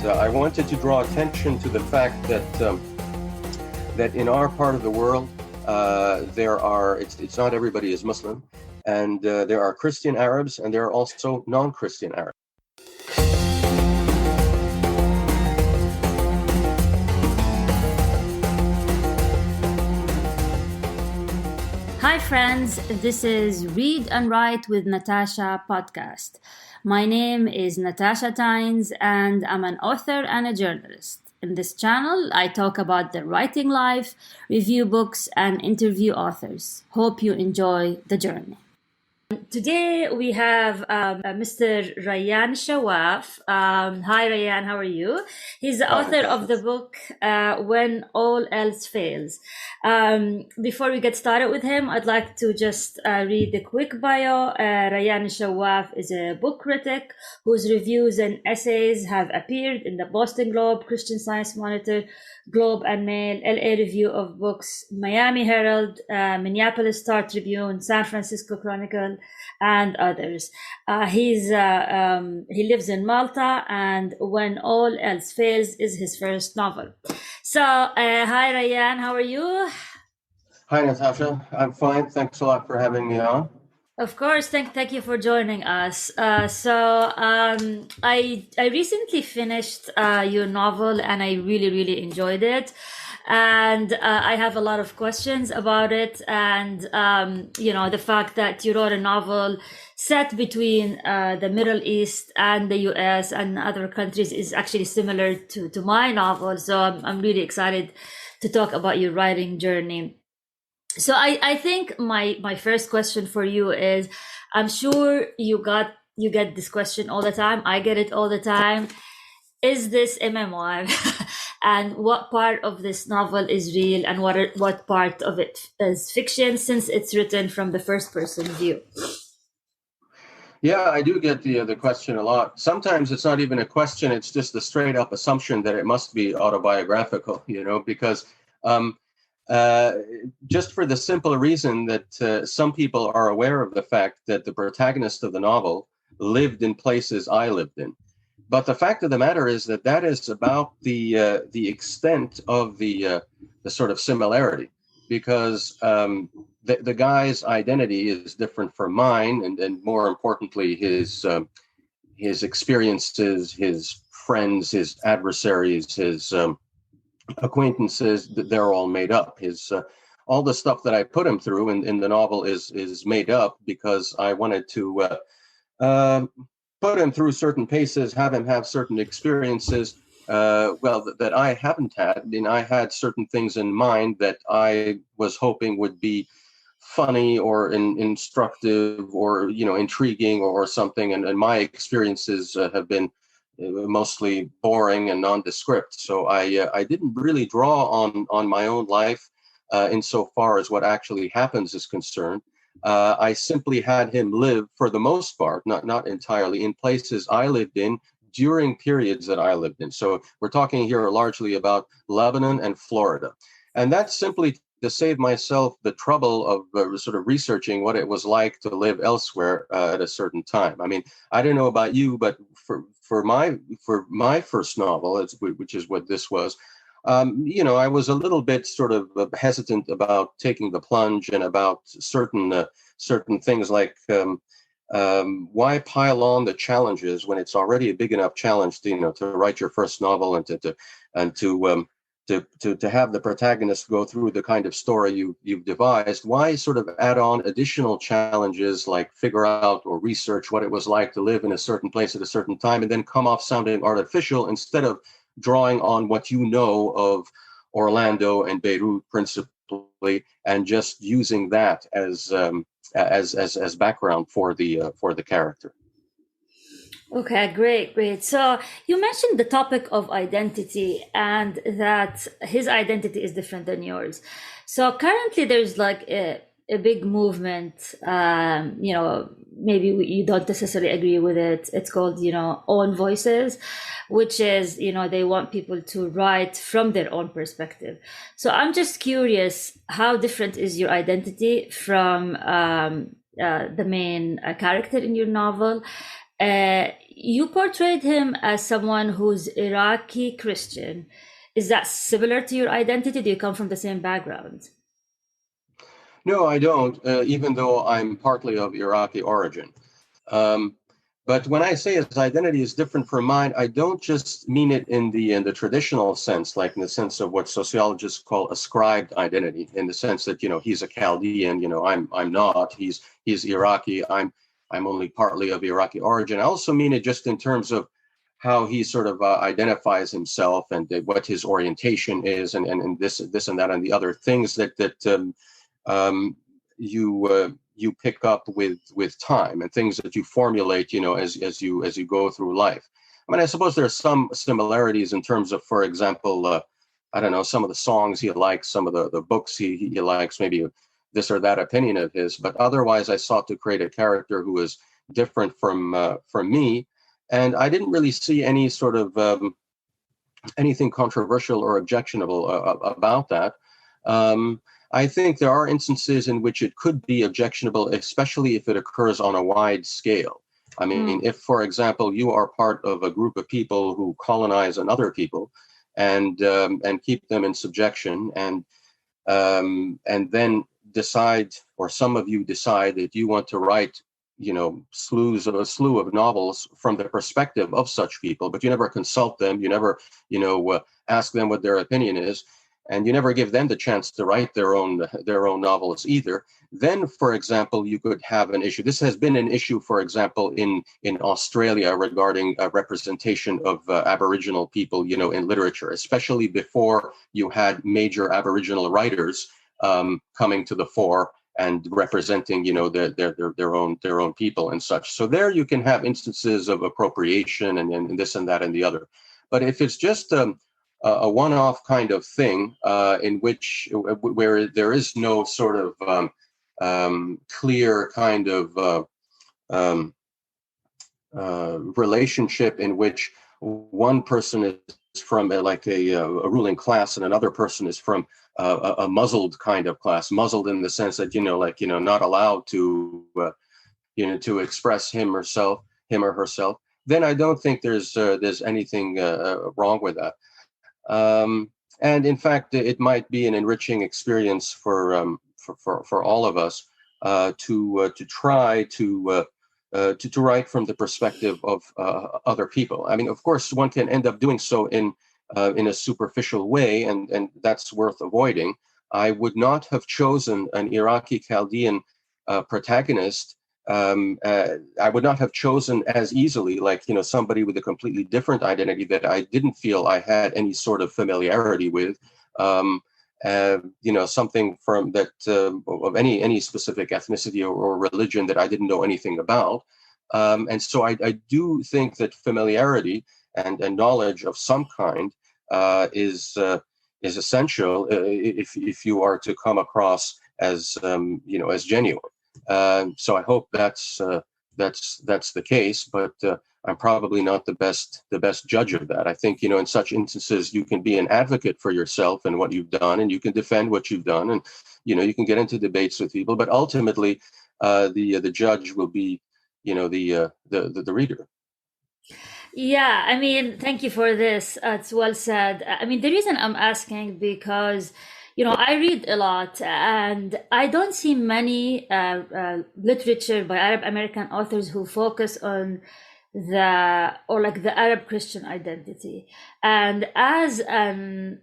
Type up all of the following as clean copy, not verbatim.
I wanted to draw attention to the fact that in our part of the world, it's not everybody is Muslim, and there are Christian Arabs, and there are also non-Christian Arabs. Hi friends, this is Read and Write with Natasha podcast. My name is Natasha Tynes and I'm an author and a journalist. In this channel, I talk about the writing life, review books, and interview authors. Hope you enjoy the journey. Today we have Mr. Rayyan Shawaf. Hi Rayyan, how are you? He's the author of the book When All Else Fails. Before we get started with him, I'd like to just read the quick bio. Rayyan Shawaf is a book critic whose reviews and essays have appeared in the Boston Globe, Christian Science Monitor, Globe and Mail, LA Review of Books, Miami Herald, Minneapolis Star Tribune, San Francisco Chronicle, and others. He lives in Malta, and When All Else Fails is his first novel. So, hi Rayyan, how are you? Hi Natasha, I'm fine. Thanks a lot for having me on. Of course, thank you for joining us. I recently finished your novel, and I really enjoyed it. And I have a lot of questions about it. And the fact that you wrote a novel set between the Middle East and the U.S. and other countries is actually similar to my novel. So I'm really excited to talk about your writing journey. So I think my first question for you is, I'm sure you get this question all the time. I get it all the time. Is this a memoir? And what part of this novel is real and what part of it is fiction, since it's written from the first person view? Yeah, I do get the question a lot. Sometimes it's not even a question. It's just a straight up assumption that it must be autobiographical, because just for the simple reason that some people are aware of the fact that the protagonist of the novel lived in places I lived in. But the fact of the matter is that is about the extent of the sort of similarity, because the guy's identity is different from mine, and more importantly, his experiences, his friends, his adversaries, his acquaintances, they're all made up. His all the stuff that I put him through in the novel is made up because I wanted to put him through certain paces, have him have certain experiences that I haven't had. And I had certain things in mind that I was hoping would be funny or instructive or intriguing or something, and my experiences have been mostly boring and nondescript. So I didn't really draw on my own life insofar as what actually happens is concerned. I simply had him live, for the most part, not entirely, in places I lived in during periods that I lived in. So we're talking here largely about Lebanon and Florida. And that's simply to save myself the trouble of sort of researching what it was like to live elsewhere at a certain time. I mean, I don't know about you, but for my first novel, which is what this was, I was a little bit sort of hesitant about taking the plunge and about certain things like why pile on the challenges when it's already a big enough challenge to write your first novel and to have the protagonist go through the kind of story you've devised. Why sort of add on additional challenges like figure out or research what it was like to live in a certain place at a certain time and then come off sounding artificial instead of drawing on what you know of Orlando and Beirut principally and just using that as background for the character. Okay, great. So you mentioned the topic of identity and that his identity is different than yours. So currently there's like a big movement, maybe you don't necessarily agree with it. It's called, own voices, which is, they want people to write from their own perspective. So I'm just curious, how different is your identity from the main character in your novel? You portrayed him as someone who's Iraqi Christian. Is that similar to your identity? Do you come from the same background? No, I don't, even though I'm partly of Iraqi origin. Um, but when I say his identity is different from mine, I don't just mean it in the traditional sense, like in the sense of what sociologists call ascribed identity, in the sense that he's a Chaldean, I'm not. He's Iraqi. I'm only partly of Iraqi origin. I also mean it just in terms of how he sort of identifies himself and what his orientation is, and this and that and the other things that you pick up with time, and things that you formulate, as you go through life. I mean, I suppose there are some similarities in terms of, for example, I don't know, some of the songs he likes, some of the books he likes, maybe this or that opinion of his. But otherwise, I sought to create a character who is different from me, and I didn't really see any sort of anything controversial or objectionable about that. I think there are instances in which it could be objectionable, especially if it occurs on a wide scale. I mean, if, for example, you are part of a group of people who colonize another people and keep them in subjection, and then decide, or some of you decide, that you want to write, a slew of novels from the perspective of such people, but you never consult them, you never, ask them what their opinion is, and you never give them the chance to write their own novels either. Then, for example, you could have an issue. This has been an issue, for example, in Australia regarding representation of Aboriginal people, in literature, especially before you had major Aboriginal writers coming to the fore and representing, their own people and such. So there you can have instances of appropriation and this and that and the other. But if it's just a one-off kind of thing, in which where there is no sort of clear kind of relationship in which one person is from a ruling class and another person is from a muzzled kind of class, muzzled in the sense that not allowed to to express him or herself, then I don't think there's anything wrong with that. And in fact, it might be an enriching experience for all of us to try to write from the perspective of other people. I mean, of course, one can end up doing so in a superficial way, and that's worth avoiding. I would not have chosen an Iraqi Chaldean protagonist. I would not have chosen as easily, somebody with a completely different identity that I didn't feel I had any sort of familiarity with. Something from that of any specific ethnicity or religion that I didn't know anything about. And so I do think that familiarity and knowledge of some kind is essential if you are to come across as as genuine. So I hope that's the case, but I'm probably not the best judge of that. I think in such instances you can be an advocate for yourself and what you've done, and you can defend what you've done, and you can get into debates with people. But ultimately, the judge will be the reader. Yeah, I mean, thank you for this. It's well said. I mean, the reason I'm asking because, I read a lot and I don't see many literature by Arab American authors who focus on the Arab Christian identity. And as an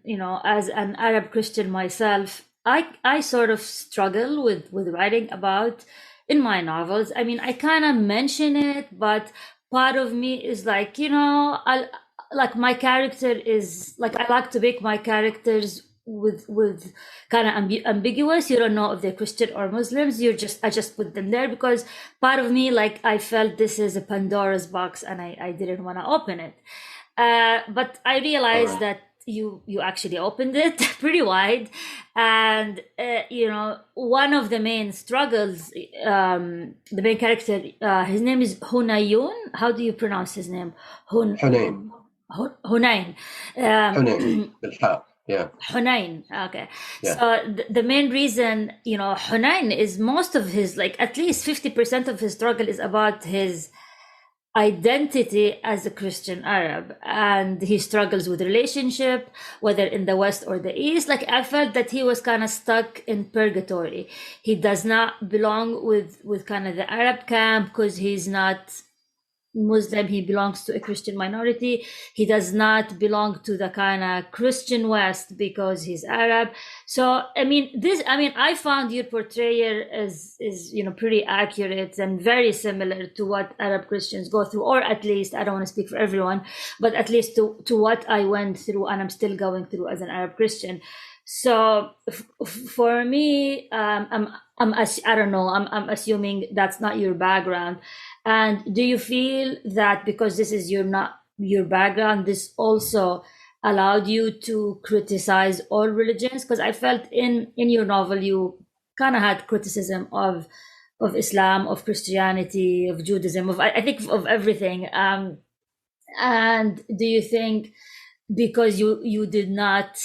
Arab Christian myself, I sort of struggle with writing about in my novels. I mean, I kind of mention it, but part of me is my character is I like to make my characters with kind of ambiguous. You don't know if they're Christian or Muslims. I just put them there because part of me, I felt this is a Pandora's box and I didn't want to open it. But I realized that you actually opened it pretty wide, and one of the main struggles, the main character, his name is Hunayn. How do you pronounce his name? Hunayn. Hunayn. Yeah. Hunayn. Okay. Yeah. So the main reason, Hunayn is most of his, at least 50% of his struggle is about his identity as a Christian Arab, and he struggles with relationship, whether in the West or the East. Like, I felt that he was kind of stuck in purgatory. He does not belong with kind of the Arab camp because he's not Muslim. He belongs to a Christian minority. He does not belong to the kind of Christian West because he's Arab. So I found your portrayal is pretty accurate and very similar to what Arab Christians go through, or at least, I don't want to speak for everyone, but at least to what I went through and I'm still going through as an Arab Christian. So for me, I don't know, I'm assuming that's not your background. And do you feel that because this is not your background, this also allowed you to criticize all religions? Because I felt in your novel you kind of had criticism of Islam, of Christianity, of Judaism, I think of everything. And do you think because you did not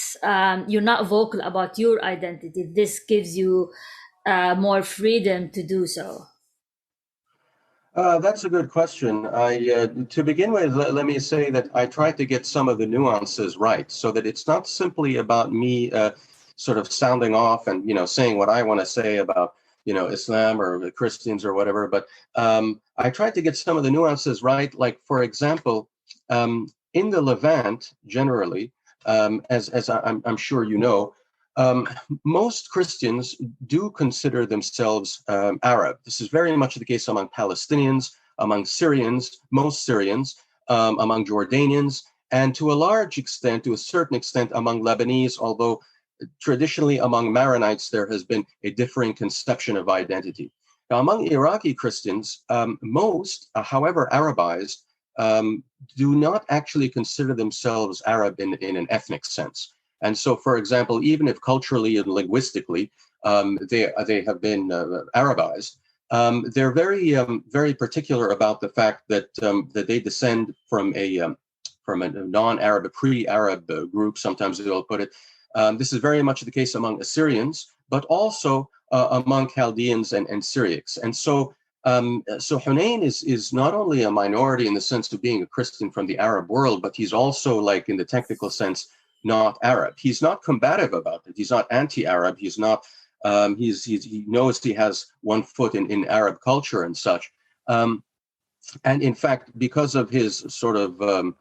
you're not vocal about your identity, this gives you more freedom to do so? That's a good question. To begin with, let me say that I tried to get some of the nuances right, so that it's not simply about me sort of sounding off and saying what I want to say about Islam or the Christians or whatever. But I tried to get some of the nuances right. Like, for example, in the Levant, generally, as I'm sure you know. Most Christians do consider themselves Arab. This is very much the case among Palestinians, among Syrians, most Syrians, among Jordanians, and to a certain extent, among Lebanese, although traditionally among Maronites, there has been a differing conception of identity. Now, among Iraqi Christians, most, however Arabized, do not actually consider themselves Arab in an ethnic sense. And so, for example, even if culturally and linguistically they have been Arabized, they're very particular about the fact that they descend from a non-Arab, a pre-Arab group. Sometimes they'll put it. This is very much the case among Assyrians, but also among Chaldeans and Syriacs. And so Hunayn is not only a minority in the sense of being a Christian from the Arab world, but he's also, like, in the technical sense, not Arab. He's not combative about it. He's not anti-Arab. He's not. He knows he has one foot in Arab culture and such. And in fact, because of his sort of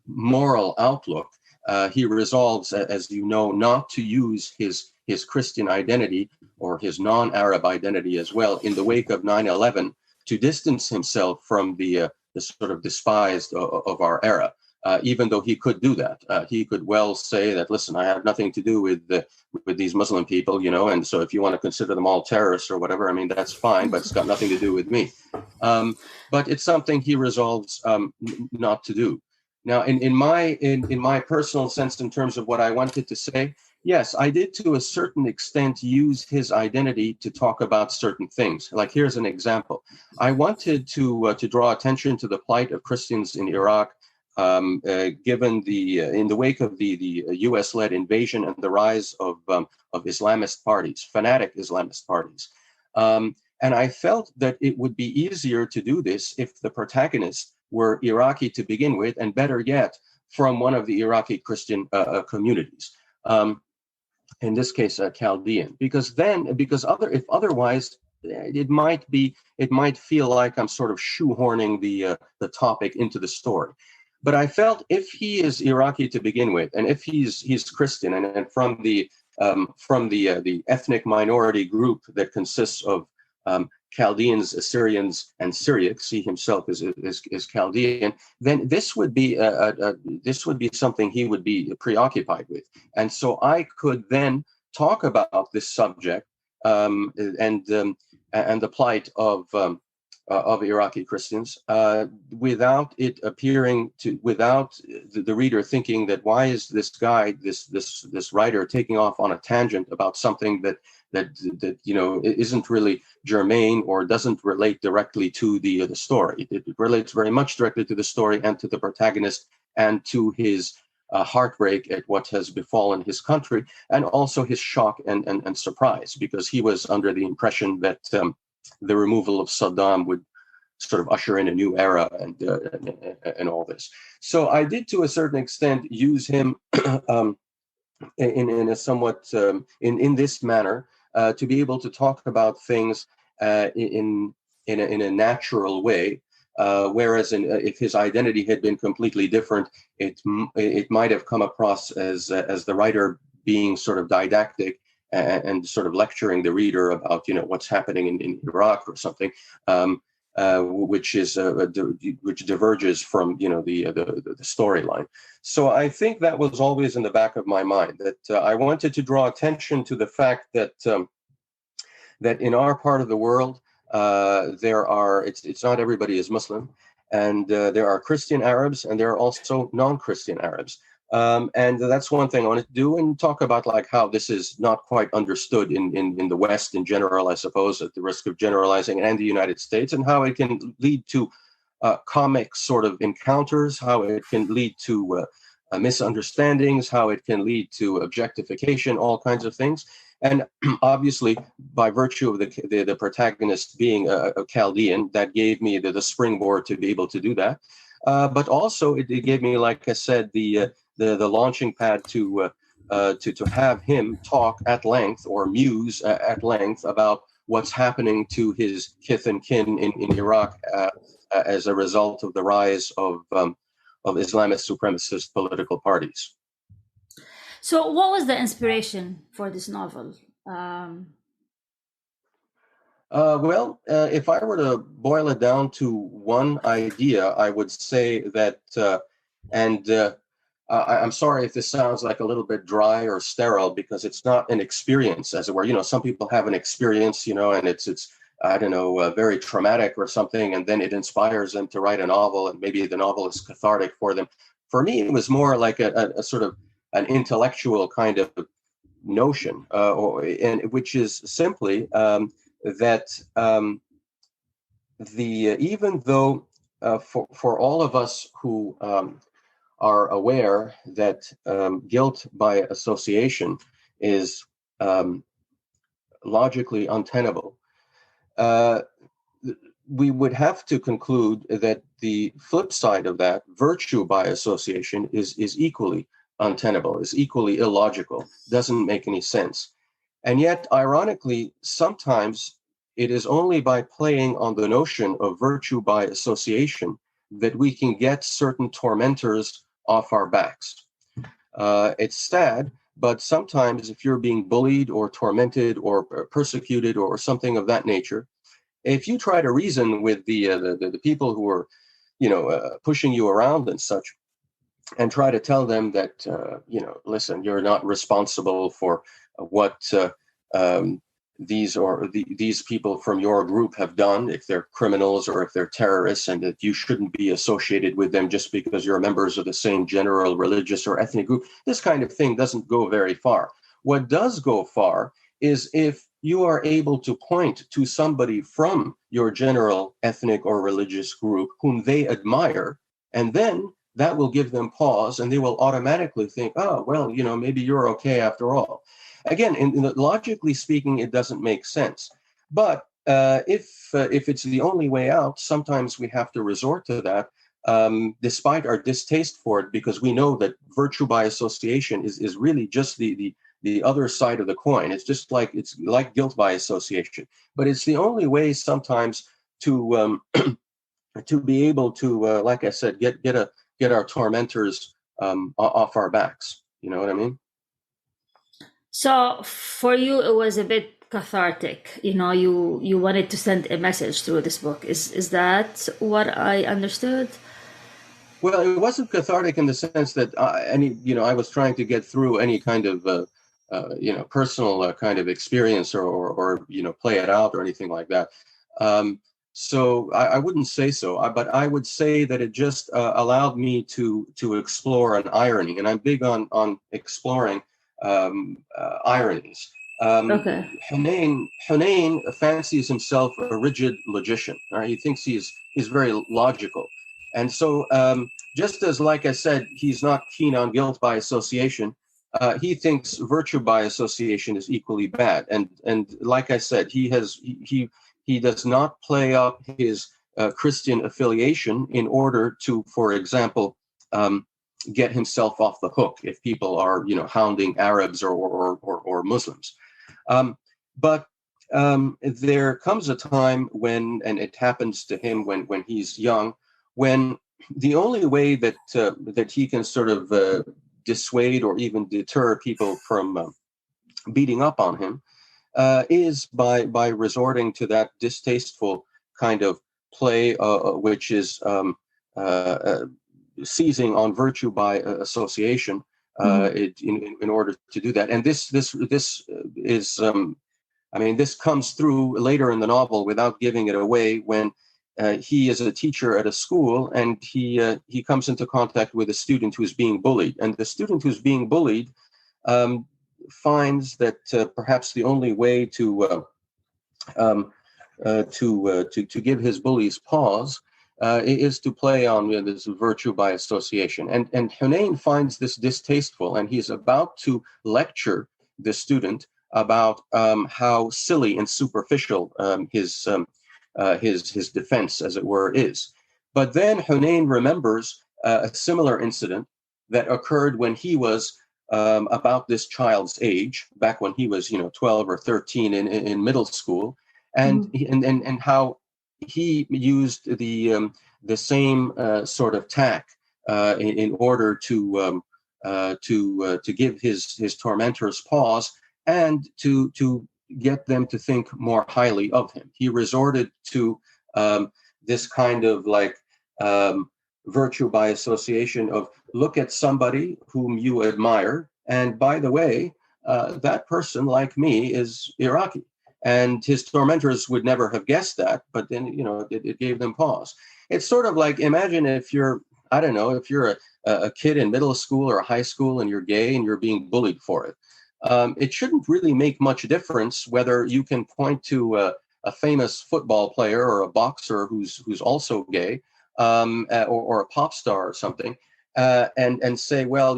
moral outlook, he resolves, as you know, not to use his Christian identity or his non-Arab identity as well in the wake of 9/11 to distance himself from the sort of despised of our era. Even though he could do that, he could well say that, listen, I have nothing to do with these Muslim people, and so if you want to consider them all terrorists or whatever, I mean, that's fine, but it's got nothing to do with me. But it's something he resolves not to do. Now, in my personal sense, in terms of what I wanted to say, yes, I did to a certain extent use his identity to talk about certain things. Like, here's an example. I wanted to draw attention to the plight of Christians in Iraq, given in the wake of the U.S.-led invasion and the rise of Islamist parties, fanatic Islamist parties. And I felt that it would be easier to do this if the protagonists were Iraqi to begin with, and better yet, from one of the Iraqi Christian communities. In this case, Chaldean, because if otherwise, it might feel like I'm sort of shoehorning the topic into the story. But I felt if he is Iraqi to begin with, and if he's Christian, and from the ethnic minority group that consists of Chaldeans, Assyrians, and Syriacs, he himself is Chaldean, then this would be something he would be preoccupied with, and so I could then talk about this subject and the plight of Iraqi Christians without it appearing without the reader thinking that, why is this guy, this writer, taking off on a tangent about something that isn't really germane or doesn't relate directly to the story. It relates very much directly to the story and to the protagonist and to his heartbreak at what has befallen his country, and also his shock and surprise, because he was under the impression that the removal of Saddam sort of usher in a new era and all this. So I did, to a certain extent, use him in a somewhat in this manner to be able to talk about things in a natural way. Whereas if his identity had been completely different, it might have come across as the writer being sort of didactic and sort of lecturing the reader about what's happening in Iraq or something, which diverges from the storyline. So I think that was always in the back of my mind, that I wanted to draw attention to the fact that that in our part of the world it's not everybody is Muslim, and there are Christian Arabs and there are also non-Christian Arabs. And that's one thing I wanted to do, and talk about like how this is not quite understood in the West in general, I suppose, at the risk of generalizing, and the United States, and how it can lead to comic sort of encounters, how it can lead to misunderstandings, how it can lead to objectification, all kinds of things. And obviously, by virtue of the protagonist being a Chaldean, that gave me the springboard to be able to do that. But also, it gave me, like I said, the launching pad to have him talk at length, or muse at length, about what's happening to his kith and kin in Iraq as a result of the rise of Islamist supremacist political parties. So, what was the inspiration for this novel? If I were to boil it down to one idea, I would say that, I'm sorry if this sounds like a little bit dry or sterile, because it's not an experience, as it were. Some people have an experience, and it's I don't know, very traumatic or something, and then it inspires them to write a novel, and maybe the novel is cathartic for them. For me, it was more like a sort of an intellectual kind of notion, which is simply that even though for all of us who are aware that guilt by association is logically untenable, we would have to conclude that the flip side of that, virtue by association, is equally untenable, is equally illogical, doesn't make any sense. And yet, ironically, sometimes it is only by playing on the notion of virtue by association that we can get certain tormentors off our backs. It's sad, but sometimes if you're being bullied or tormented or persecuted or something of that nature, if you try to reason with the people who are, pushing you around and such, and try to tell them that, listen, you're not responsible for what these people from your group have done, if they're criminals or if they're terrorists, and that you shouldn't be associated with them just because you're members of the same general religious or ethnic group. This kind of thing doesn't go very far. What does go far is if you are able to point to somebody from your general ethnic or religious group whom they admire, and then that will give them pause, and they will automatically think, oh, well, maybe you're okay after all. Again, logically speaking, it doesn't make sense. But if it's the only way out, sometimes we have to resort to that, despite our distaste for it, because we know that virtue by association is really just the other side of the coin. It's like guilt by association. But it's the only way sometimes to to be able to, like I said, get our tormentors off our backs. You know what I mean? So for you, it was a bit cathartic. You wanted to send a message through this book. Is that what I understood? Well, it wasn't cathartic in the sense that I was trying to get through any kind of personal kind of experience or play it out or anything like that. So I wouldn't say so, but I would say that it just allowed me to explore an irony, and I'm big on exploring ironies. Okay. Hunayn fancies himself a rigid logician. Right? He thinks he's very logical, and so just as, like I said, he's not keen on guilt by association. He thinks virtue by association is equally bad, and like I said, he does not play up his Christian affiliation in order to, for example, get himself off the hook if people are, hounding Arabs or Muslims. But there comes a time when, and it happens to him when he's young, when the only way that he can sort of dissuade or even deter people from beating up on him is by resorting to that distasteful kind of play, which is seizing on virtue by association in order to do that. And this is, this comes through later in the novel without giving it away when he is a teacher at a school and he comes into contact with a student who's being bullied. And the student who's being bullied finds that perhaps the only way to give his bullies pause is to play on this virtue by association. And Hunayn finds this distasteful, and he's about to lecture the student about how silly and superficial his defense, as it were, is. But then Hunayn remembers a similar incident that occurred when he was about this child's age, back when he was 12 or 13 in middle school, and how he used the same sort of tack in order to give his tormentors pause and to get them to think more highly of him. He resorted to this kind of virtue by association of look at somebody whom you admire, and by the way, that person, like me, is Iraqi. And his tormentors would never have guessed that, but then, it gave them pause. It's sort of like, imagine if you're, if you're a kid in middle school or high school and you're gay and you're being bullied for it. It shouldn't really make much difference whether you can point to a famous football player or a boxer who's also gay, or a pop star or something, and say, well,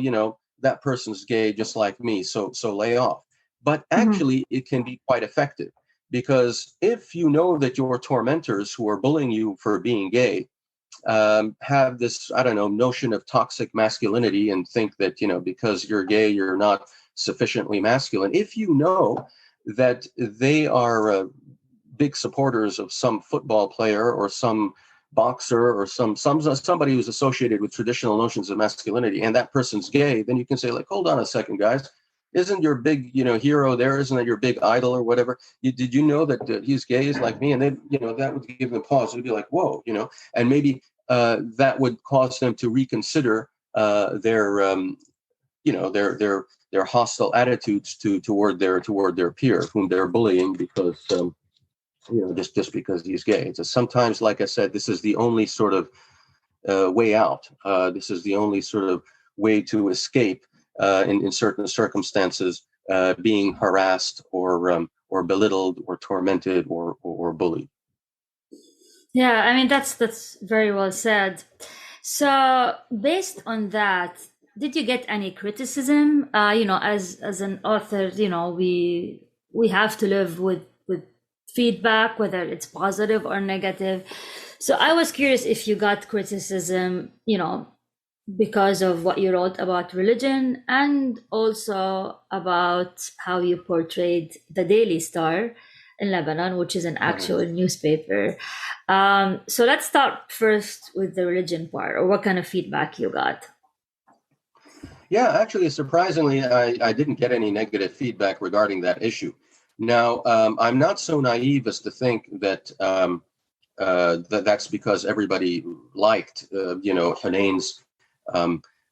that person's gay just like me, so lay off. But actually, it can be quite effective, because if you know that your tormentors who are bullying you for being gay have this, notion of toxic masculinity and think that, because you're gay, you're not sufficiently masculine. If you know that they are big supporters of some football player or some boxer or somebody who's associated with traditional notions of masculinity, and that person's gay, then you can say, hold on a second, guys. Isn't your big, hero there? Isn't that your big idol or whatever? Did you know that he's gay, is like me? And then, that would give them pause. It would be like, whoa, and maybe that would cause them to reconsider their hostile attitudes toward their peer whom they're bullying because, just because he's gay. So sometimes, like I said, this is the only sort of way out. This is the only sort of way to escape in certain circumstances, being harassed or belittled or tormented or bullied. Yeah, that's very well said. So based on that, did you get any criticism? As an author, we have to live with feedback, whether it's positive or negative. So I was curious if you got criticism, because of what you wrote about religion, and also about how you portrayed the Daily Star in Lebanon, which is an actual newspaper. So let's start first with the religion part, or what kind of feedback you got. Yeah, actually, surprisingly, I didn't get any negative feedback regarding that issue. Now, I'm not so naive as to think that that's because everybody liked, Hunayn's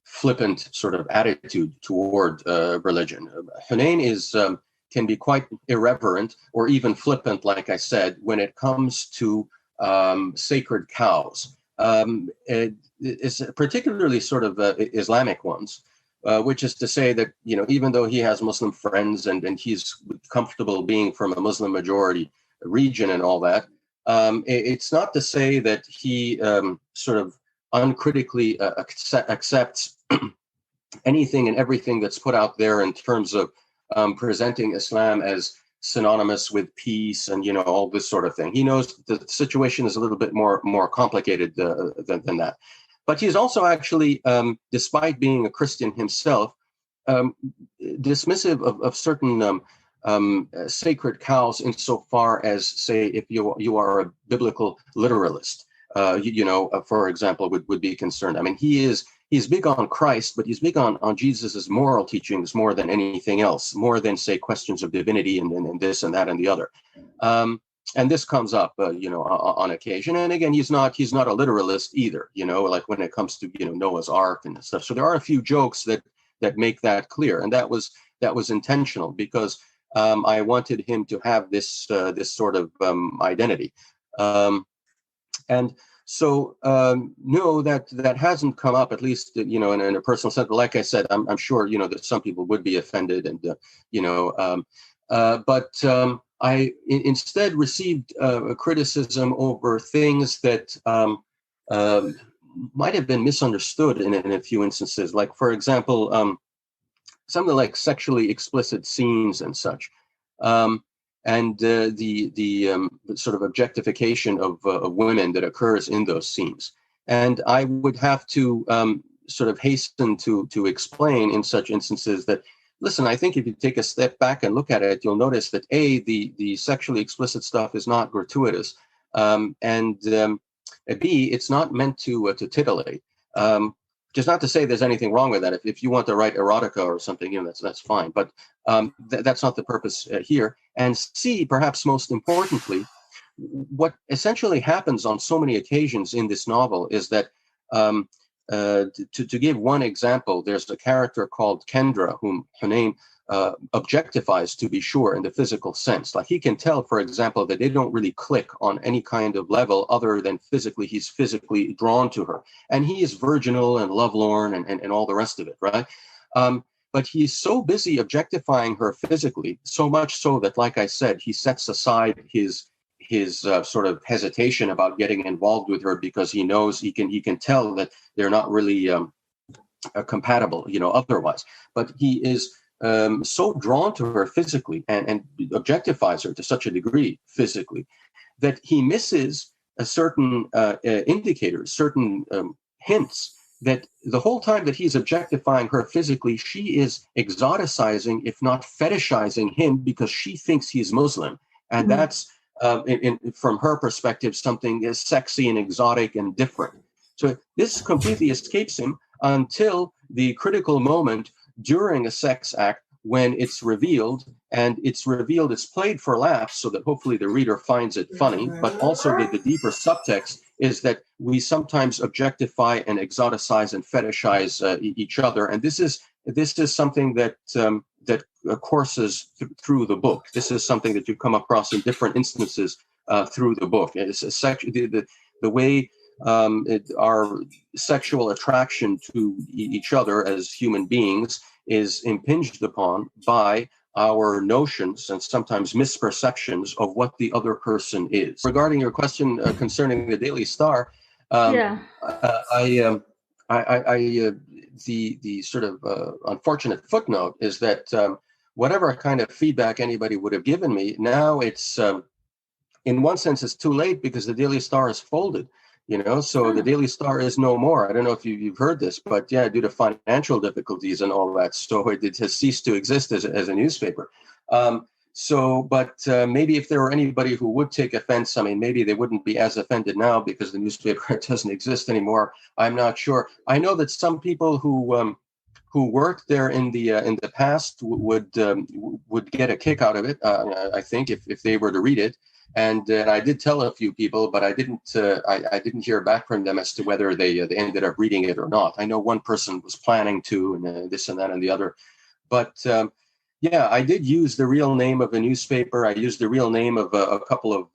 flippant sort of attitude toward religion. Hunayn can be quite irreverent or even flippant, like I said, when it comes to sacred cows. It's particularly sort of Islamic ones. Which is to say that, even though he has Muslim friends and he's comfortable being from a Muslim majority region and all that, it's not to say that he sort of uncritically accepts anything and everything that's put out there in terms of presenting Islam as synonymous with peace and, all this sort of thing. He knows the situation is a little bit more complicated than that. But he's also actually, despite being a Christian himself, dismissive of certain sacred cows insofar as, say, if you are a biblical literalist, for example, would be concerned. I mean, he's big on Christ, but he's big on Jesus's moral teachings more than anything else, more than, say, questions of divinity and this and that and the other. And this comes up, on occasion. And again, he's not a literalist either, like when it comes to, Noah's Ark and stuff. So there are a few jokes that make that clear. And that was intentional because I wanted him to have this sort of identity. And so, no, that hasn't come up, at least, in a personal sense. But like I said, I'm sure, that some people would be offended and, but I instead received criticism over things that might have been misunderstood in a few instances. Like, for example, something like sexually explicit scenes and such. And the sort of objectification of women that occurs in those scenes. And I would have to sort of hasten to explain in such instances that, listen, I think if you take a step back and look at it, you'll notice that A, the sexually explicit stuff is not gratuitous, and B, it's not meant to titillate. Just not to say there's anything wrong with that. If you want to write erotica or something, that's fine. But that's not the purpose here. And C, perhaps most importantly, what essentially happens on so many occasions in this novel is that, to give one example, there's a character called Kendra, whom her name objectifies, to be sure, in the physical sense. Like, he can tell, for example, that they don't really click on any kind of level other than physically. He's physically drawn to her. And he is virginal and lovelorn and all the rest of it, right? But he's so busy objectifying her physically, so much so that, like I said, he sets aside his sort of hesitation about getting involved with her because he knows he can tell that they're not really compatible, otherwise. But he is so drawn to her physically and objectifies her to such a degree physically that he misses a certain indicators, certain hints that the whole time that he's objectifying her physically, she is exoticizing, if not fetishizing him, because she thinks he's Muslim. And that's, from her perspective, something is sexy and exotic and different. So this completely escapes him until the critical moment during a sex act when it's revealed, and it's played for laughs so that hopefully the reader finds it funny, but also the deeper subtext is that we sometimes objectify and exoticize and fetishize each other. And this is something that courses through the book. This is something that you come across in different instances through the book. It's the way our sexual attraction to each other as human beings is impinged upon by our notions and sometimes misperceptions of what the other person is. Regarding your question concerning the Daily Star, the sort of unfortunate footnote is that whatever kind of feedback anybody would have given me, now it's in one sense it's too late because the Daily Star is folded. So the Daily Star is no more. I don't know if you've heard this, but yeah, due to financial difficulties and all that, so it has ceased to exist as a newspaper. Maybe if there were anybody who would take offense, I mean, maybe they wouldn't be as offended now because the newspaper doesn't exist anymore. I'm not sure. I know that some people who worked there in the past would get a kick out of it. I think if they were to read it. And I did tell a few people, but I didn't hear back from them as to whether they ended up reading it or not. I know one person was planning to, and this and that and the other. But I did use the real name of a newspaper. I used the real name of a couple of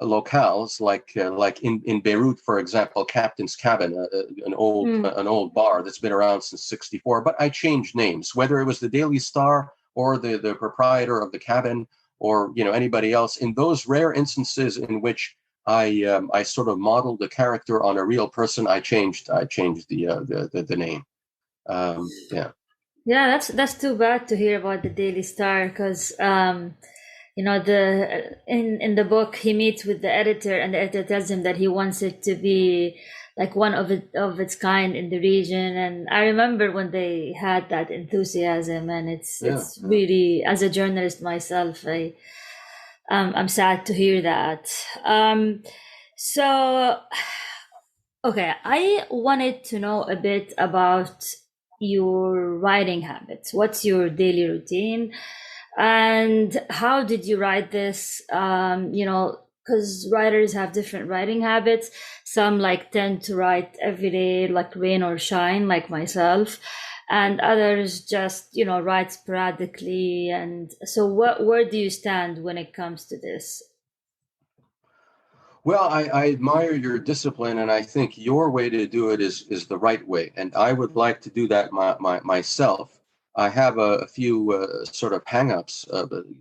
locales, like in Beirut, for example, Captain's Cabin, an old bar that's been around since '64. But I changed names, whether it was the Daily Star or the proprietor of the cabin, or anybody else. In those rare instances in which I sort of modeled the character on a real person, I changed the name. Yeah, that's too bad to hear about the Daily Star because the in the book he meets with the editor and the editor tells him that he wants it to be like one of its kind in the region, and I remember when they had that enthusiasm, and Yeah, it's yeah. really, as a journalist myself, I'm sad to hear that. So okay, I wanted to know a bit about your writing habits. What's your daily routine? And how did you write this? Because writers have different writing habits. Some like tend to write every day, like rain or shine, like myself. And others just, write sporadically. And so where do you stand when it comes to this? Well, I admire your discipline, and I think your way to do it is the right way. And I would like to do that myself. I have a few sort of hangups,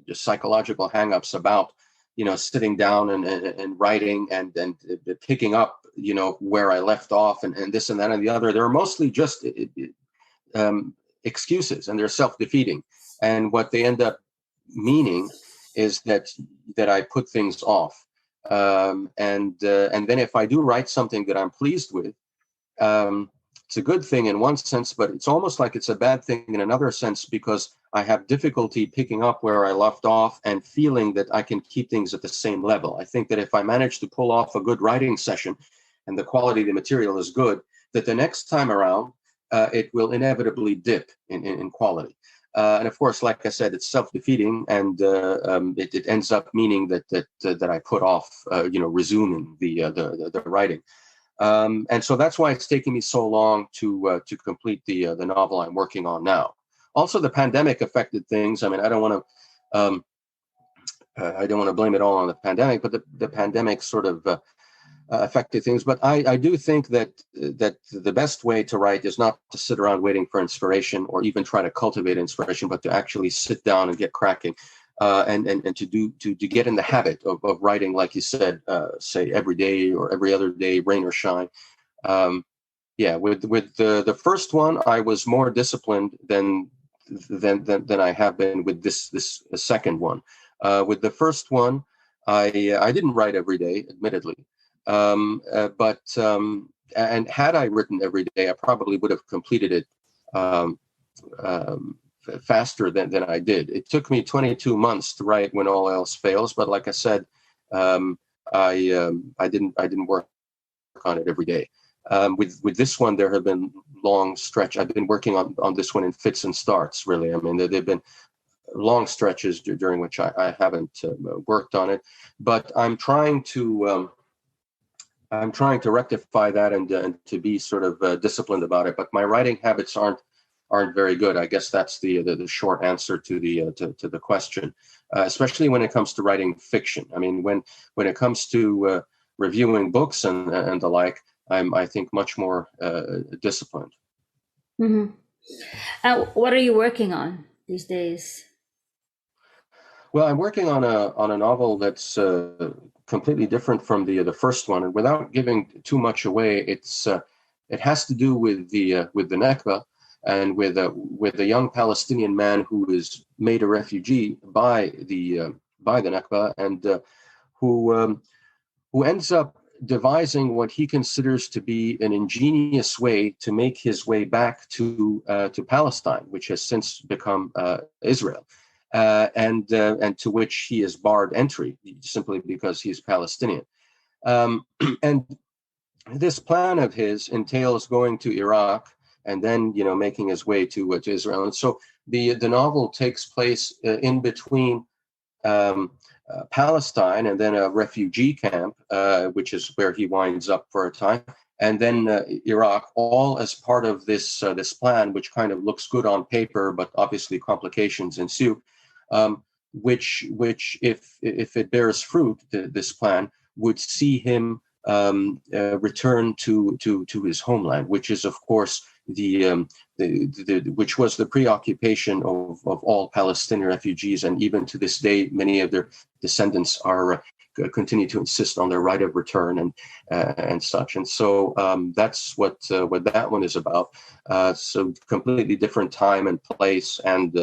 just psychological hangups about, sitting down and writing and picking up, where I left off and this and that and the other. They're mostly just excuses, and they're self-defeating. And what they end up meaning is that I put things off. And then if I do write something that I'm pleased with, it's a good thing in one sense, but it's almost like it's a bad thing in another sense because I have difficulty picking up where I left off and feeling that I can keep things at the same level. I think that if I manage to pull off a good writing session and the quality of the material is good, that the next time around, it will inevitably dip in quality. And of course, like I said, it's self-defeating, and it ends up meaning that I put off, resuming the writing. And so that's why it's taking me so long to complete the novel I'm working on now. Also, the pandemic affected things. I mean, I don't want to blame it all on the pandemic, but the pandemic sort of affected things. But I do think that the best way to write is not to sit around waiting for inspiration or even try to cultivate inspiration, but to actually sit down and get cracking, and to get in the habit of writing, like you said, say every day or every other day, rain or shine. Yeah, with the first one, I was more disciplined than I have been with this second one. With the first one, I didn't write every day, admittedly. But and had I written every day, I probably would have completed it um, faster than I did. It took me 22 months to write When All Else Fails, but like I said, um, I didn't work on it every day. With this one, there have been long stretch. I've been working on this one in fits and starts. Really, I mean, there've been long stretches during which I haven't worked on it, but I'm trying to rectify that and to be sort of disciplined about it. But my writing habits aren't very good. I guess that's the short answer to the question, especially when it comes to writing fiction. I mean, when it comes to reviewing books and the like, I think much more disciplined. Hmm. What are you working on these days? Well, I'm working on a novel that's completely different from the first one, and without giving too much away, it has to do with the Nakba and with a young Palestinian man who is made a refugee by the Nakba, and who ends up devising what he considers to be an ingenious way to make his way back to Palestine, which has since become Israel, and to which he is barred entry simply because he's Palestinian. And this plan of his entails going to Iraq and then making his way to Israel. And so the novel takes place in between Palestine and then a refugee camp, which is where he winds up for a time, and then Iraq, all as part of this plan, which kind of looks good on paper, but obviously complications ensue. Which if it bears fruit, this plan would see him return to his homeland, which is of course which was the preoccupation of all Palestinian refugees, and even to this day, many of their descendants are continue to insist on their right of return and such. And so that's what that one is about. So completely different time and place, and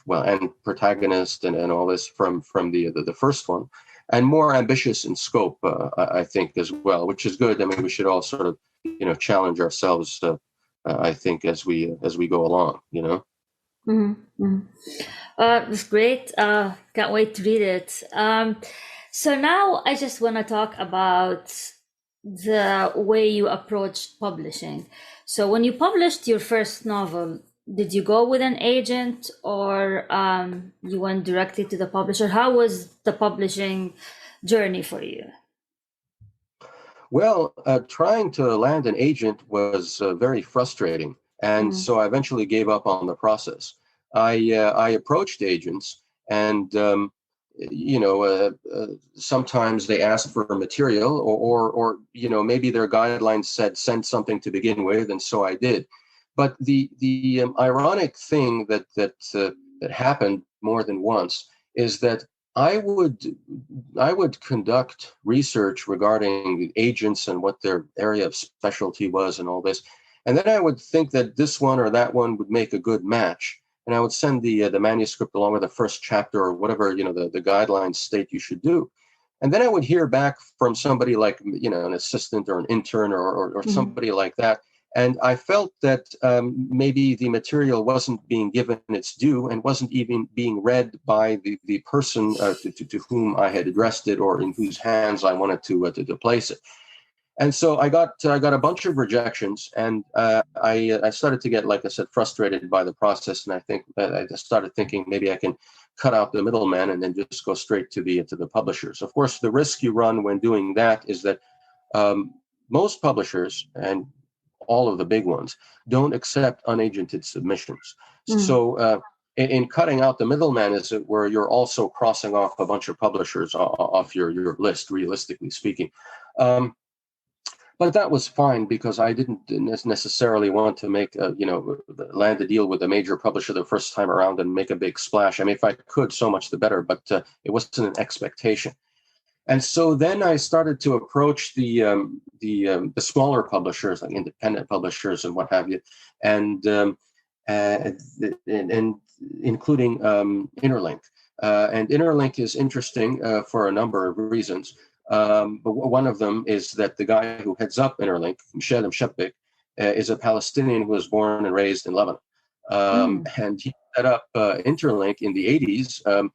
and protagonist and all this from the first one, and more ambitious in scope, I think, as well, which is good. I mean, we should all sort of challenge ourselves. I think as we go along. It's great. Can't wait to read it. So now I just want to talk about the way you approached publishing. So when you published your first novel, did you go with an agent, or you went directly to the publisher? How was the publishing journey for you? Well, trying to land an agent was very frustrating, and so I eventually gave up on the process. I approached agents, and sometimes they asked for material, or maybe their guidelines said send something to begin with, and so I did. But the ironic thing that happened more than once is that I would conduct research regarding agents and what their area of specialty was and all this, and then I would think that this one or that one would make a good match, and I would send the manuscript along with the first chapter or whatever the guidelines state you should do, and then I would hear back from somebody like an assistant or an intern or somebody like that. And I felt that maybe the material wasn't being given its due and wasn't even being read by the person to whom I had addressed it, or in whose hands I wanted to place it. And so I got a bunch of rejections, and I started to get, like I said, frustrated by the process. And I think I just started thinking maybe I can cut out the middleman and then just go straight to the publishers. Of course, the risk you run when doing that is that most publishers, and all of the big ones, don't accept unagented submissions. So in cutting out the middleman, as it were, you're also crossing off a bunch of publishers off your list, realistically speaking. But that was fine, because I didn't necessarily want to make land a deal with a major publisher the first time around and make a big splash. I mean, if I could, so much the better, but it wasn't an expectation. And so then I started to approach the smaller publishers, like independent publishers and what have you, and including Interlink. And Interlink is interesting for a number of reasons. But one of them is that the guy who heads up Interlink, Michel Mshebik, is a Palestinian who was born and raised in Lebanon. And he set up Interlink in the 80s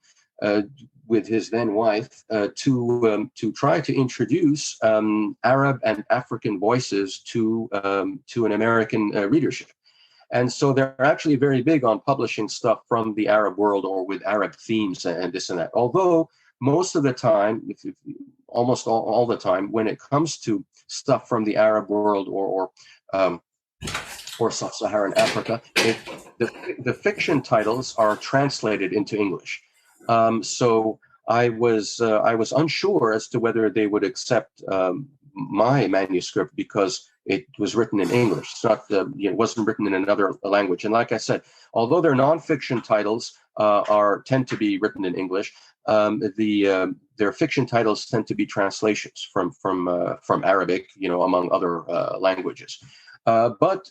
with his then wife to try to introduce Arab and African voices to an American readership. And so they're actually very big on publishing stuff from the Arab world or with Arab themes and this and that. Although most of the time, almost all the time, when it comes to stuff from the Arab world or sub-Saharan Africa, the fiction titles are translated into English. So I was unsure as to whether they would accept my manuscript because it was written in English. It's not, it wasn't written in another language. And like I said, although their nonfiction titles tend to be written in English, their fiction titles tend to be translations from Arabic, among other languages. But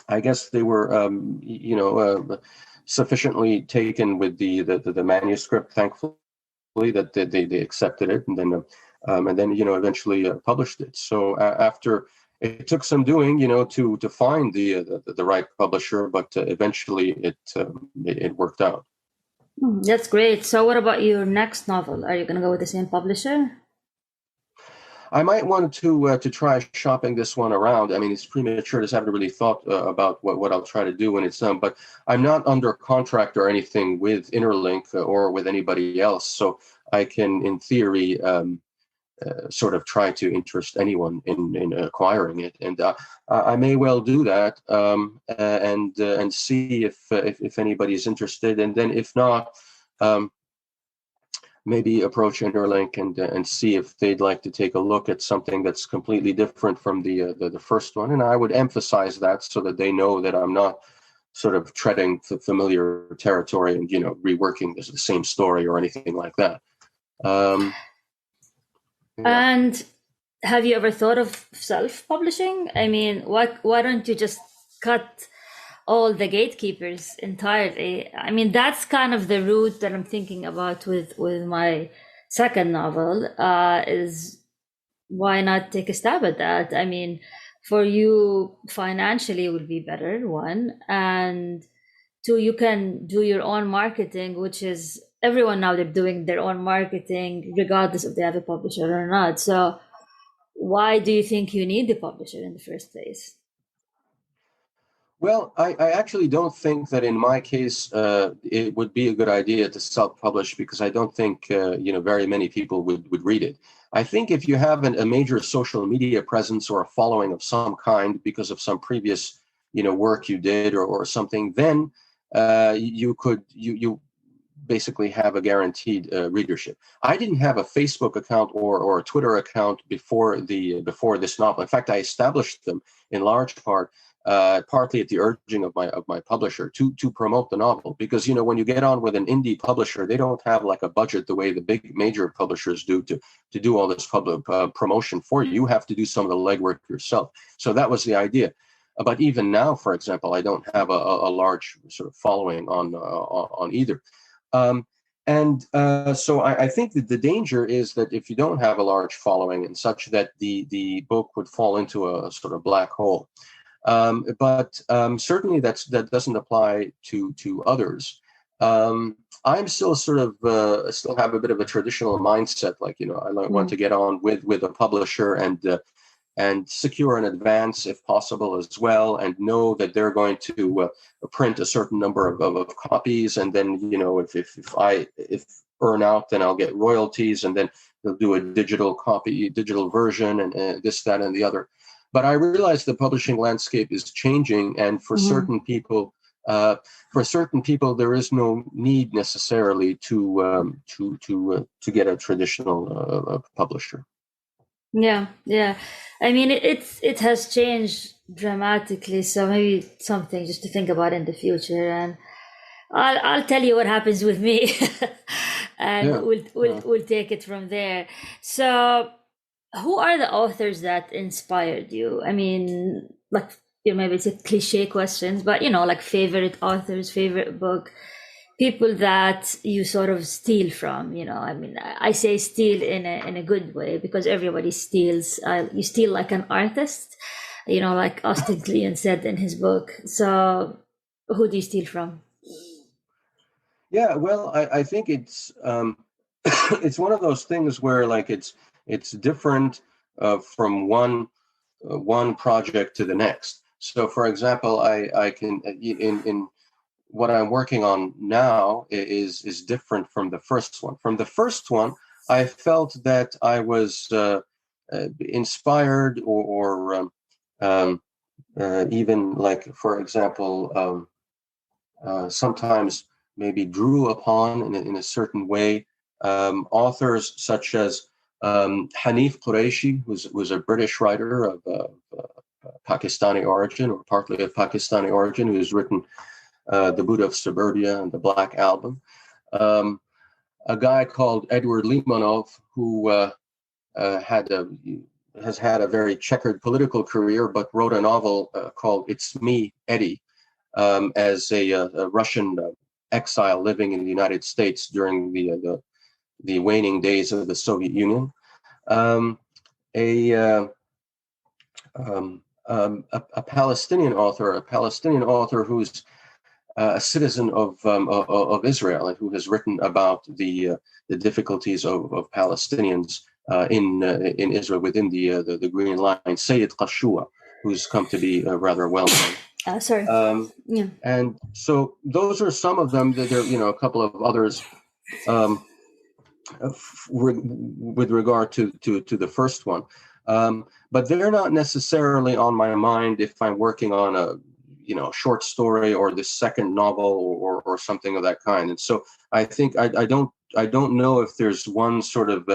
I guess they were, sufficiently taken with the manuscript, thankfully, that they accepted it, and then eventually published it. So after it took some doing, to find the right publisher, but eventually it worked out. That's great. So what about your next novel? Are you going to go with the same publisher? I might want to try shopping this one around. I mean, it's premature to haven't really thought about what I'll try to do when it's done. But I'm not under contract or anything with Interlink or with anybody else, so I can, in theory, sort of try to interest anyone in acquiring it, and I may well do that, and see if anybody's interested, and then if not. maybe approach Interlink and see if they'd like to take a look at something that's completely different from the first one. And I would emphasize that so that they know that I'm not sort of treading familiar territory and, reworking the same story or anything like that. Yeah. And have you ever thought of self-publishing? I mean, why don't you just cut all the gatekeepers entirely? I mean, that's kind of the route that I'm thinking about with my second novel, is why not take a stab at that? I mean, for you financially it would be better, one, and two, you can do your own marketing, which is everyone now, they're doing their own marketing regardless if they have a publisher or not. So why do you think you need the publisher in the first place? Well, I actually don't think that in my case it would be a good idea to self-publish, because I don't think very many people would read it. I think if you have a major social media presence or a following of some kind because of some previous work you did or something, then you basically have a guaranteed readership. I didn't have a Facebook account or a Twitter account before this novel. In fact, I established them in large part. Partly at the urging of my publisher to promote the novel, because when you get on with an indie publisher, they don't have like a budget the way the big major publishers do to do all this public promotion for you. You have to do some of the legwork yourself. So that was the idea. But even now, for example, I don't have a large sort of following on either. So I think that the danger is that if you don't have a large following and such, that the book would fall into a sort of black hole. But certainly that doesn't apply to others. I'm still sort of still have a bit of a traditional mindset, like I want to get on with a publisher and secure an advance if possible as well, and know that they're going to print a certain number of copies, and then if I earn out, then I'll get royalties, and then they'll do a digital version, and this, that, and the other. But I realize the publishing landscape is changing, and for certain people, there is no need necessarily to get a traditional publisher. Yeah. I mean, it has changed dramatically. So maybe something just to think about in the future. And I'll tell you what happens with me, and we'll take it from there. So, who are the authors that inspired you? I mean, like, maybe it's a cliche questions, but like favorite authors, favorite book, people that you sort of steal from. I mean, I say steal in a good way, because everybody steals. You steal like an artist, like Austin Kleon said in his book. So, who do you steal from? Yeah, well, I think it's it's one of those things where like it's different from one project to the next. So, for example, I can in what I'm working on now is different from the first one. From the first one, I felt that I was inspired or even like, for example, sometimes maybe drew upon in a certain way authors such as Hanif Qureshi, who's a British writer of Pakistani origin, or partly of Pakistani origin, who's written The Buddha of Suburbia and The Black Album. A guy called Edward Limonov, who has had a very checkered political career, but wrote a novel called It's Me, Eddie, as a Russian exile living in the United States during the waning days of the Soviet Union. A Palestinian author who's a citizen of Israel, and who has written about the difficulties of Palestinians in Israel within the Green Line, Sayyid Qashua, who's come to be rather well known. Sorry. Yeah. And so those are some of them. There are a couple of others with regard to the first one, but they're not necessarily on my mind if I'm working on a short story or the second novel or something of that kind. And so I think I don't don't know if there's one sort of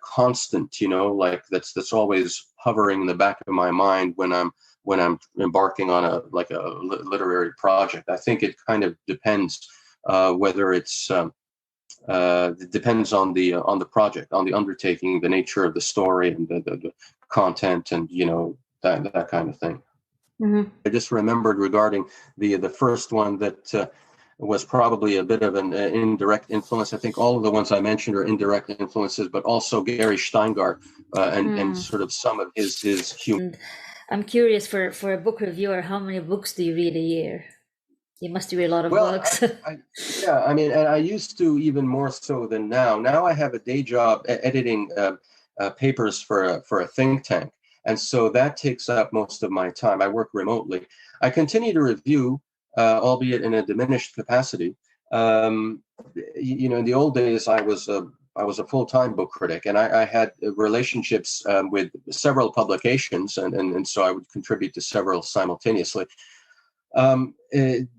constant, like that's always hovering in the back of my mind when I'm embarking on a literary project. I think it kind of depends whether it's it depends on the project, on the undertaking, the nature of the story, and the content, and that kind of thing. Mm-hmm. I just remembered regarding the first one that was probably a bit of an indirect influence. I think all of the ones I mentioned are indirect influences, but also Gary Steingart and sort of some of his humor. I'm curious, for a book reviewer, how many books do you read a year? You must read a lot of books. I mean, and I used to even more so than now. Now I have a day job editing papers for a think tank. And so that takes up most of my time. I work remotely. I continue to review, albeit in a diminished capacity. In the old days, I was a full-time book critic, and I had relationships with several publications, and so I would contribute to several simultaneously.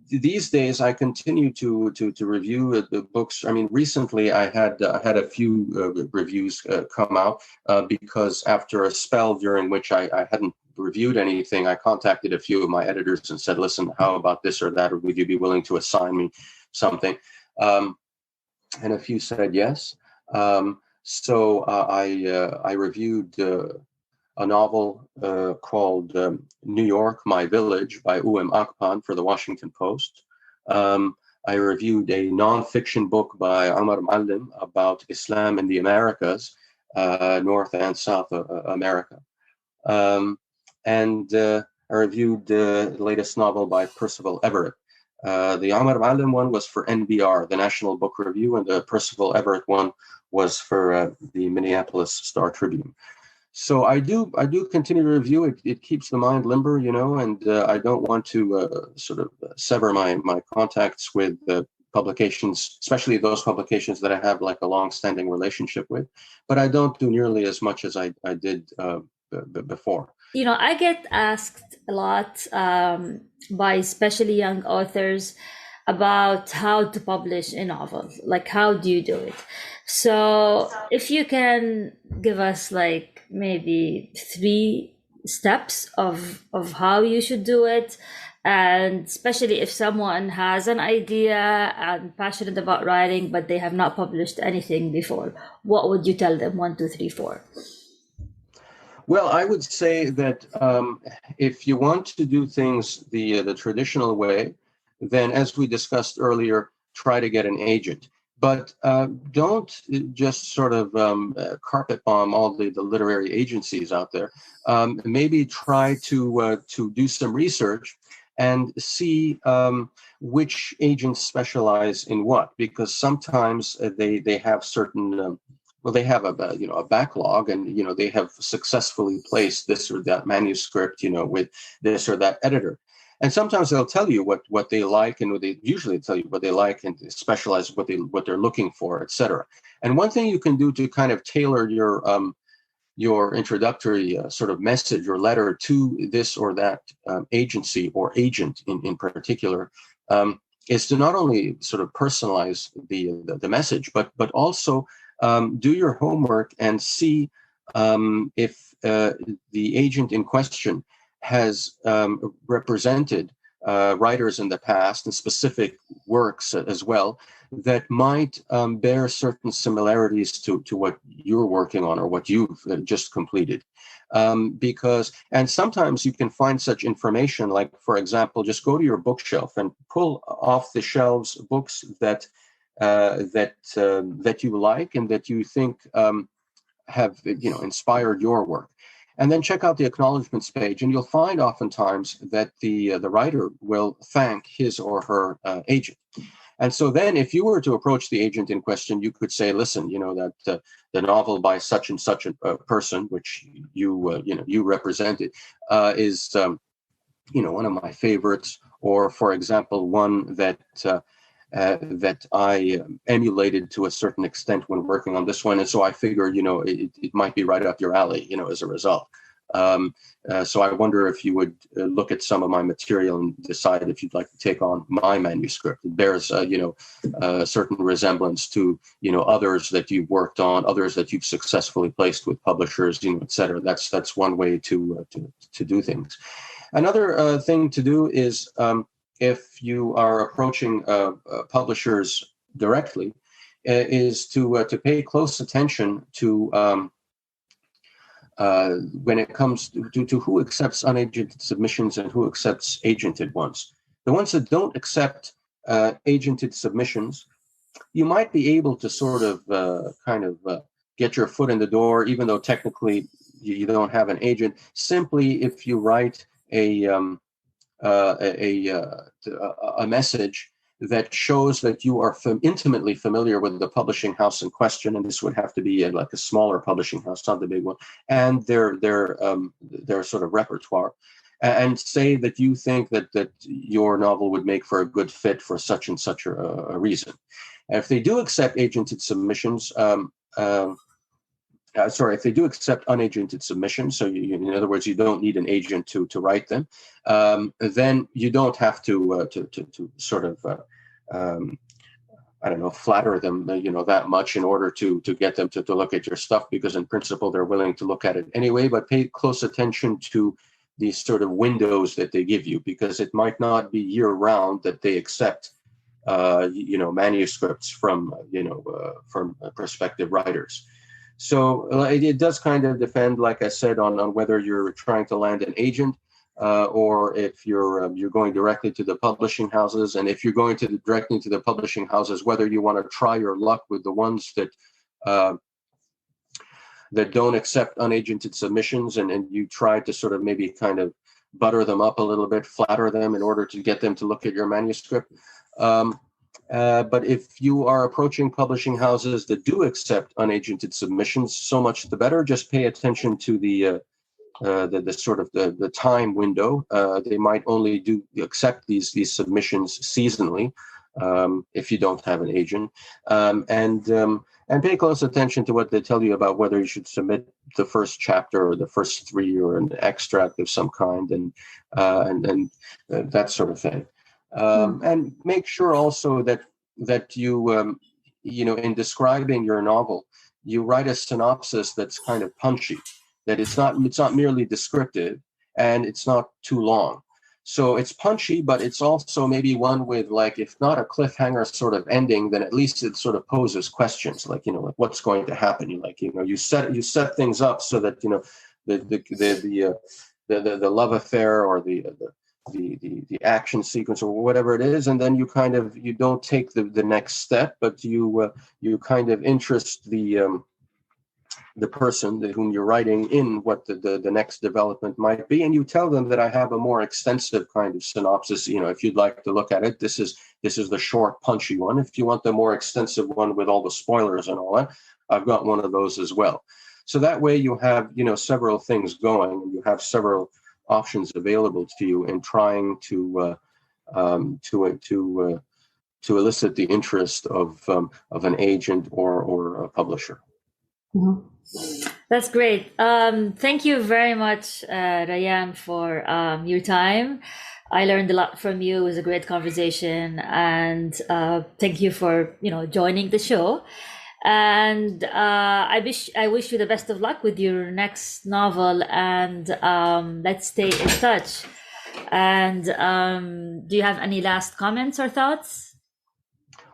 These days, I continue to review the books. I mean, recently I had a few reviews come out because after a spell during which I hadn't reviewed anything, I contacted a few of my editors and said, "Listen, how about this or that? Or would you be willing to assign me something?" And a few said yes. So I reviewed a novel called New York, My Village by Uwem Akpan for the Washington Post. I reviewed a nonfiction book by Omar Muallim about Islam in the Americas, North and South America. And I reviewed the latest novel by Percival Everett. The Omar Muallim one was for NBR, the National Book Review, and the Percival Everett one was for the Minneapolis Star Tribune. So I do continue to review it. It keeps the mind limber, and I don't want to sort of sever my contacts with publications, especially those publications that I have like a long-standing relationship with. But I don't do nearly as much as I did before. I get asked a lot by especially young authors about how to publish a novel. Like, how do you do it? So if you can give us like maybe 3 steps of how you should do it, and especially if someone has an idea and passionate about writing, but they have not published anything before, what would you tell them? 1, 2, 3, 4. Well, I would say that if you want to do things the traditional way, then, as we discussed earlier, try to get an agent. But don't just sort of carpet bomb all the literary agencies out there. Maybe try to do some research and see which agents specialize in what, because sometimes they have certain. They have a backlog, and they have successfully placed this or that manuscript, with this or that editor. And sometimes they'll tell you what they like, and they usually tell you what they like and specialize what they're looking for, etc. And one thing you can do to kind of tailor your introductory sort of message or letter to this or that agency or agent in particular is to not only sort of personalize the message, but also do your homework and see if the agent in question has represented writers in the past and specific works as well that might bear certain similarities to what you're working on or what you've just completed. And sometimes you can find such information, like, for example, just go to your bookshelf and pull off the shelves books that you like and that you think have inspired your work. And then check out the acknowledgments page, and you'll find oftentimes that the writer will thank his or her agent. And so then if you were to approach the agent in question, you could say, listen, that the novel by such and such a person, which you represented, is one of my favorites, or, for example, one that I emulated to a certain extent when working on this one. And so I figured, it might be right up your alley, as a result. So I wonder if you would look at some of my material and decide if you'd like to take on my manuscript. It bears, a certain resemblance to, others that you've worked on, others that you've successfully placed with publishers, et cetera. That's one way to do things. Another thing to do is if you are approaching publishers directly, is to pay close attention to when it comes to who accepts unagented submissions and who accepts agented ones. The ones that don't accept agented submissions, you might be able to sort of get your foot in the door, even though technically you don't have an agent, simply if you write a message that shows that you are intimately familiar with the publishing house in question, and this would have to be like a smaller publishing house, not the big one, and their sort of repertoire, and say that you think that your novel would make for a good fit for such and such a reason. And if they do accept agented submissions, if they do accept unagented submissions, so in other words, you don't need an agent to write them, then you don't have to sort of flatter them, that much in order to get them to look at your stuff, because in principle they're willing to look at it anyway. But pay close attention to these sort of windows that they give you, because it might not be year round that they accept manuscripts from prospective writers. So it does kind of depend, like I said, on whether you're trying to land an agent or if you're going directly to the publishing houses. And if you're going directly to the publishing houses, whether you want to try your luck with the ones that don't accept unagented submissions, and you try to sort of maybe kind of butter them up a little bit, flatter them in order to get them to look at your manuscript. But if you are approaching publishing houses that do accept unagented submissions, so much the better. Just pay attention to the sort of the time window. They might only accept these submissions seasonally if you don't have an agent, and pay close attention to what they tell you about whether you should submit the first chapter or the first 3 or an extract of some kind, and that sort of thing. And make sure also that you, in describing your novel, you write a synopsis that's kind of punchy, that it's not merely descriptive, and it's not too long. So it's punchy, but it's also maybe one with, like, if not a cliffhanger sort of ending, then at least it sort of poses questions, like, like what's going to happen. You set things up so that, the love affair or the action sequence or whatever it is, and then you don't take the next step, but you kind of interest the person whom you're writing in what the next development might be, and you tell them that I have a more extensive kind of synopsis. If you'd like to look at it, this is the short, punchy one. If you want the more extensive one with all the spoilers and all that, I've got one of those as well. So that way you have several things going, and you have several options available to you in trying to elicit the interest of an agent or a publisher. Mm-hmm. That's great. Thank you very much, Rayyan, for your time. I learned a lot from you. It was a great conversation, and thank you for joining the show. And I wish you the best of luck with your next novel, and let's stay in touch. And do you have any last comments or thoughts?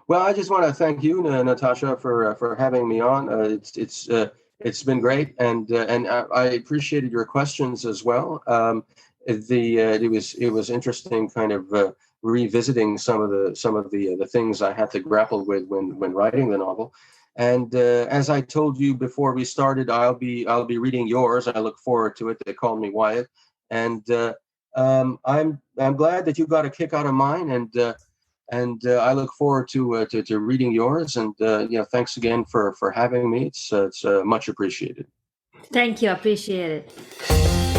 Well, I just want to thank you, Natasha, for having me on. It's been great, and I appreciated your questions as well. It was interesting, kind of revisiting some of the things I had to grapple with when writing the novel. And as I told you before we started, I'll be reading yours. I look forward to it. They call me Wyatt, and I'm glad that you got a kick out of mine, and I look forward to reading yours. And thanks again for having me. It's much appreciated. Thank you. I appreciate it.